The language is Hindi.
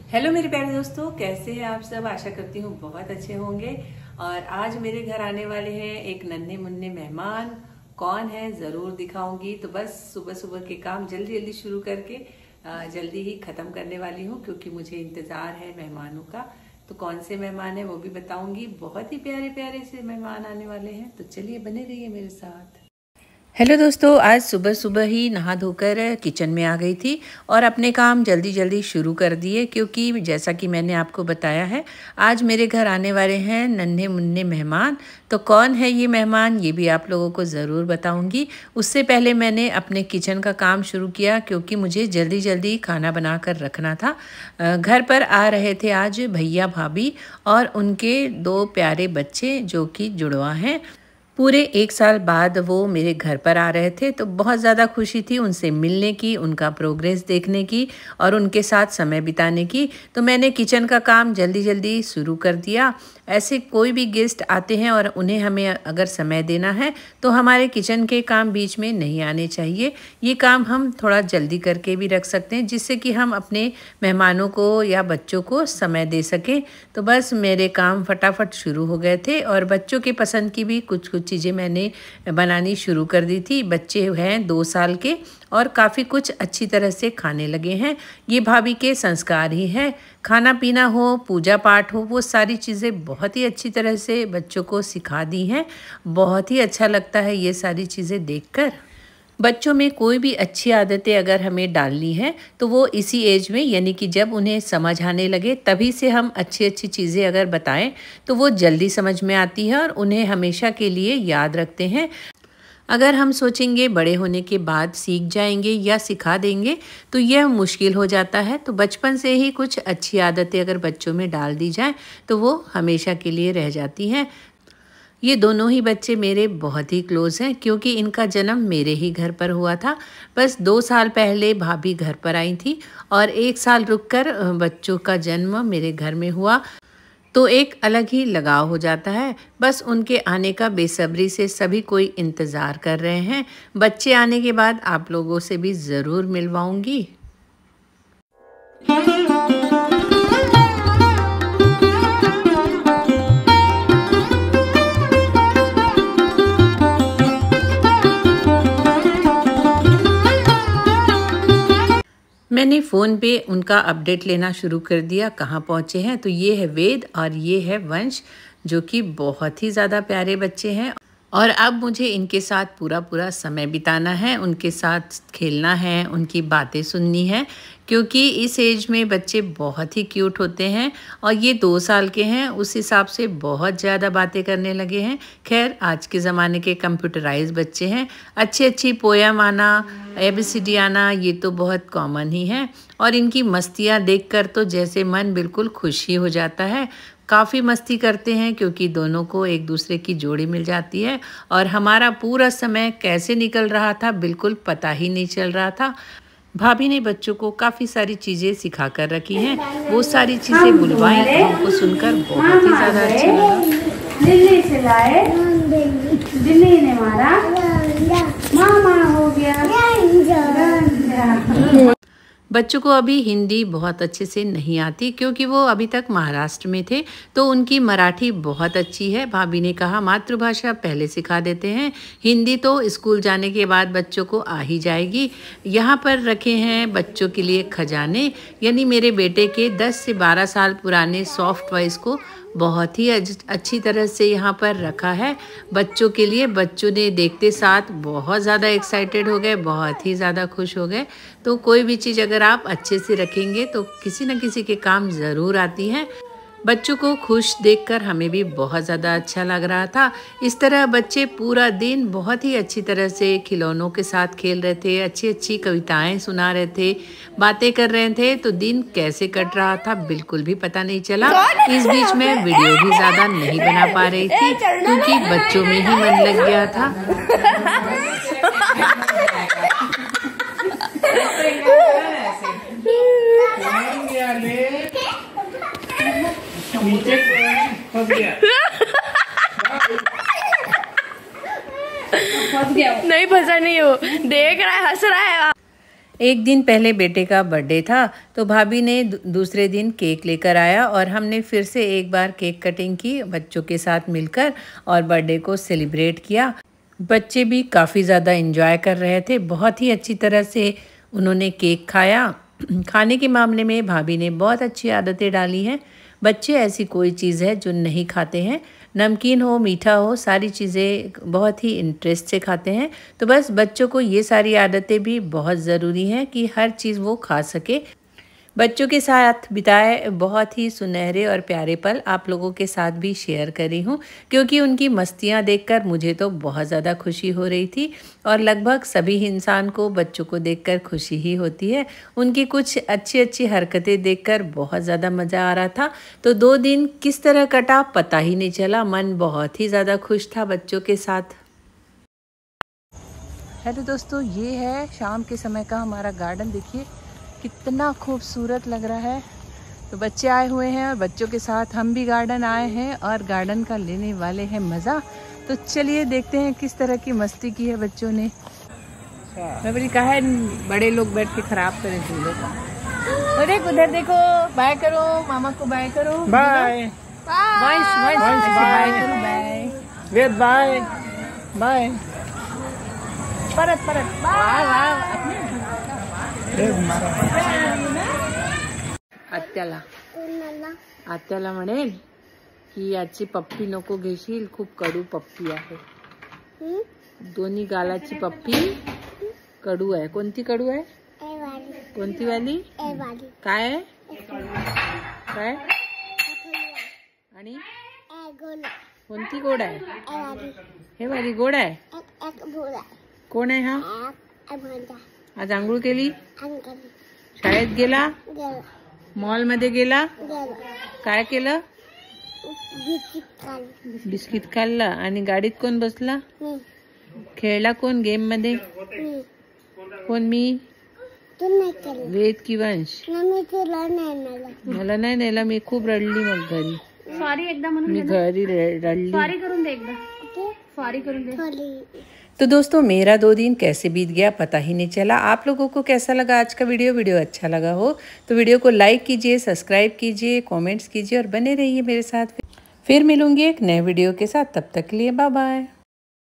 हेलो मेरे प्यारे दोस्तों, कैसे हैं आप सब। आशा करती हूँ बहुत अच्छे होंगे। और आज मेरे घर आने वाले हैं एक नन्हे मुन्ने मेहमान। कौन है जरूर दिखाऊंगी। तो बस सुबह सुबह के काम जल्दी जल्दी शुरू करके जल्दी ही खत्म करने वाली हूँ, क्योंकि मुझे इंतजार है मेहमानों का। तो कौन से मेहमान है वो भी बताऊंगी। बहुत ही प्यारे प्यारे से मेहमान आने वाले हैं, तो चलिए बने रहिए मेरे साथ। हेलो दोस्तों, आज सुबह सुबह ही नहा धोकर किचन में आ गई थी और अपने काम जल्दी जल्दी शुरू कर दिए, क्योंकि जैसा कि मैंने आपको बताया है आज मेरे घर आने वाले हैं नन्हे मुन्ने मेहमान। तो कौन है ये मेहमान, ये भी आप लोगों को ज़रूर बताऊंगी। उससे पहले मैंने अपने किचन का काम शुरू किया, क्योंकि मुझे जल्दी जल्दी खाना बना कर रखना था। घर पर आ रहे थे आज भैया भाभी और उनके 2 प्यारे बच्चे जो कि जुड़वा हैं। पूरे 1 साल बाद वो मेरे घर पर आ रहे थे, तो बहुत ज़्यादा खुशी थी उनसे मिलने की, उनका प्रोग्रेस देखने की और उनके साथ समय बिताने की। तो मैंने किचन का काम जल्दी जल्दी शुरू कर दिया। ऐसे कोई भी गेस्ट आते हैं और उन्हें हमें अगर समय देना है तो हमारे किचन के काम बीच में नहीं आने चाहिए। ये काम हम थोड़ा जल्दी करके भी रख सकते हैं, जिससे कि हम अपने मेहमानों को या बच्चों को समय दे सकें। तो बस मेरे काम फटाफट शुरू हो गए थे और बच्चों के पसंद की भी कुछ कुछ चीज़ें मैंने बनानी शुरू कर दी थी। बच्चे हैं 2 साल के और काफ़ी कुछ अच्छी तरह से खाने लगे हैं। ये भाभी के संस्कार ही हैं। खाना पीना हो, पूजा पाठ हो, वो सारी चीज़ें बहुत ही अच्छी तरह से बच्चों को सिखा दी हैं। बहुत ही अच्छा लगता है ये सारी चीज़ें देखकर। बच्चों में कोई भी अच्छी आदतें अगर हमें डालनी है तो वो इसी एज में, यानी कि जब उन्हें समझ आने लगे तभी से हम अच्छी अच्छी चीज़ें अगर बताएं तो वो जल्दी समझ में आती है और उन्हें हमेशा के लिए याद रखते हैं। अगर हम सोचेंगे बड़े होने के बाद सीख जाएंगे या सिखा देंगे तो यह मुश्किल हो जाता है। तो बचपन से ही कुछ अच्छी आदतें अगर बच्चों में डाल दी जाए तो वो हमेशा के लिए रह जाती हैं। ये दोनों ही बच्चे मेरे बहुत ही क्लोज़ हैं, क्योंकि इनका जन्म मेरे ही घर पर हुआ था। बस 2 साल पहले भाभी घर पर आई थी और 1 साल रुककर बच्चों का जन्म मेरे घर में हुआ। तो एक अलग ही लगाव हो जाता है। बस उनके आने का बेसब्री से सभी कोई इंतज़ार कर रहे हैं। बच्चे आने के बाद आप लोगों से भी ज़रूर मिलवाऊंगी। मैंने फ़ोन पे उनका अपडेट लेना शुरू कर दिया, कहाँ पहुँचे हैं। तो ये है वेद और ये है वंश, जो कि बहुत ही ज़्यादा प्यारे बच्चे हैं। और अब मुझे इनके साथ पूरा पूरा समय बिताना है, उनके साथ खेलना है, उनकी बातें सुननी है, क्योंकि इस एज में बच्चे बहुत ही क्यूट होते हैं। और ये 2 साल के हैं, उस हिसाब से बहुत ज़्यादा बातें करने लगे हैं। खैर, आज के ज़माने के कंप्यूटराइज बच्चे हैं। अच्छी अच्छी पोयम आना, ABCD आना, ये तो बहुत कॉमन ही है। और इनकी मस्तियाँ देखकर तो जैसे मन बिल्कुल खुश ही हो जाता है। काफ़ी मस्ती करते हैं, क्योंकि दोनों को एक दूसरे की जोड़ी मिल जाती है। और हमारा पूरा समय कैसे निकल रहा था बिल्कुल पता ही नहीं चल रहा था। भाभी ने बच्चों को काफ़ी सारी चीज़ें सिखा कर रखी हैं। वो सारी चीज़ें बुलवाई, हमको सुनकर बहुत ही ज़्यादा अच्छा लगा। दिल्ली से लाए, दिल्ली ने मारा, मामा हो गया। बच्चों को अभी हिंदी बहुत अच्छे से नहीं आती, क्योंकि वो अभी तक महाराष्ट्र में थे। तो उनकी मराठी बहुत अच्छी है। भाभी ने कहा मातृभाषा पहले सिखा देते हैं, हिंदी तो स्कूल जाने के बाद बच्चों को आ ही जाएगी। यहाँ पर रखे हैं बच्चों के लिए खजाने, यानी मेरे बेटे के 10 से 12 साल पुराने सॉफ्ट टॉयज़ को बहुत ही अच्छी तरह से यहाँ पर रखा है बच्चों के लिए। बच्चों ने देखते साथ बहुत ज़्यादा एक्साइटेड हो गए, बहुत ही ज़्यादा खुश हो गए। तो कोई भी चीज़ अगर आप अच्छे से रखेंगे तो किसी न किसी के काम ज़रूर आती है। बच्चों को खुश देखकर हमें भी बहुत ज़्यादा अच्छा लग रहा था। इस तरह बच्चे पूरा दिन बहुत ही अच्छी तरह से खिलौनों के साथ खेल रहे थे, अच्छी अच्छी कविताएं सुना रहे थे, बातें कर रहे थे। तो दिन कैसे कट रहा था बिल्कुल भी पता नहीं चला। इस बीच में वीडियो भी ज़्यादा नहीं बना पा रही थी, क्योंकि बच्चों में ही मन लग गया था। नहीं फंसा नहीं हो, देख रहा है, हंस रहा है। एक दिन पहले बेटे का बर्थडे था तो भाभी ने दूसरे दिन केक लेकर आया और हमने फिर से एक बार केक कटिंग की बच्चों के साथ मिलकर और बर्थडे को सेलिब्रेट किया। बच्चे भी काफ़ी ज़्यादा एंजॉय कर रहे थे, बहुत ही अच्छी तरह से उन्होंने केक खाया। खाने के मामले में भाभी ने बहुत अच्छी आदतें डाली हैं। बच्चे ऐसी कोई चीज़ है जो नहीं खाते हैं, नमकीन हो मीठा हो सारी चीज़ें बहुत ही इंटरेस्ट से खाते हैं। तो बस बच्चों को ये सारी आदतें भी बहुत ज़रूरी हैं कि हर चीज़ वो खा सके। बच्चों के साथ बिताए बहुत ही सुनहरे और प्यारे पल आप लोगों के साथ भी शेयर करी हूँ, क्योंकि उनकी मस्तियाँ देखकर मुझे तो बहुत ज़्यादा खुशी हो रही थी और लगभग सभी इंसान को बच्चों को देखकर खुशी ही होती है। उनकी कुछ अच्छी अच्छी हरकतें देखकर बहुत ज़्यादा मज़ा आ रहा था। तो 2 दिन किस तरह कटा पता ही नहीं चला, मन बहुत ही ज़्यादा खुश था बच्चों के साथ। हेलो दोस्तों, ये है शाम के समय का हमारा गार्डन। देखिए कितना खूबसूरत लग रहा है। तो बच्चे आए हुए हैं और बच्चों के साथ हम भी गार्डन आए हैं और गार्डन का लेने वाले हैं मज़ा। तो चलिए देखते हैं किस तरह की मस्ती की है बच्चों ने। मैं बोली कहा है बड़े लोग बैठ के खराब करें झूले का। अरे उधर देखो, बाय करो मामा को, बाय करो, बाय बाय बाय करो, बाय बाय बाय परत परत बाय। आत्याला म्हणेल की याची पप्पी नको घेशील, खूप कडू पप्पी आहे। दोन्ही गालाची पप्पी कडू आहे। कोणती कडू आहे? कोणती वाली? काय आहे? काय? आणि कोणती गोड आहे? हे वाली गोड आहे। कोण आहे हा? आज आंघोळ केली? शाळेत गेला? मॉल मध्ये गेला? काय केलं? बिस्किट खाल्ला। आणि गाडीत कोण बसला? खेळला कोण गेम मध्ये? कोण? मी? वेद की वंश? मला नाही नेला, मी खूप रडली मग घरी। सॉरी एकदा म्हणून मी घरी रडली। सॉरी करून दे एकदा, सॉरी करून दे। तो दोस्तों मेरा 2 दिन कैसे बीत गया पता ही नहीं चला। आप लोगों को कैसा लगा आज का वीडियो अच्छा लगा हो तो वीडियो को लाइक कीजिए, सब्सक्राइब कीजिए, कमेंट्स कीजिए और बने रहिए मेरे साथ। फिर मिलूंगी एक नए वीडियो के साथ, तब तक के लिए बाय बाय।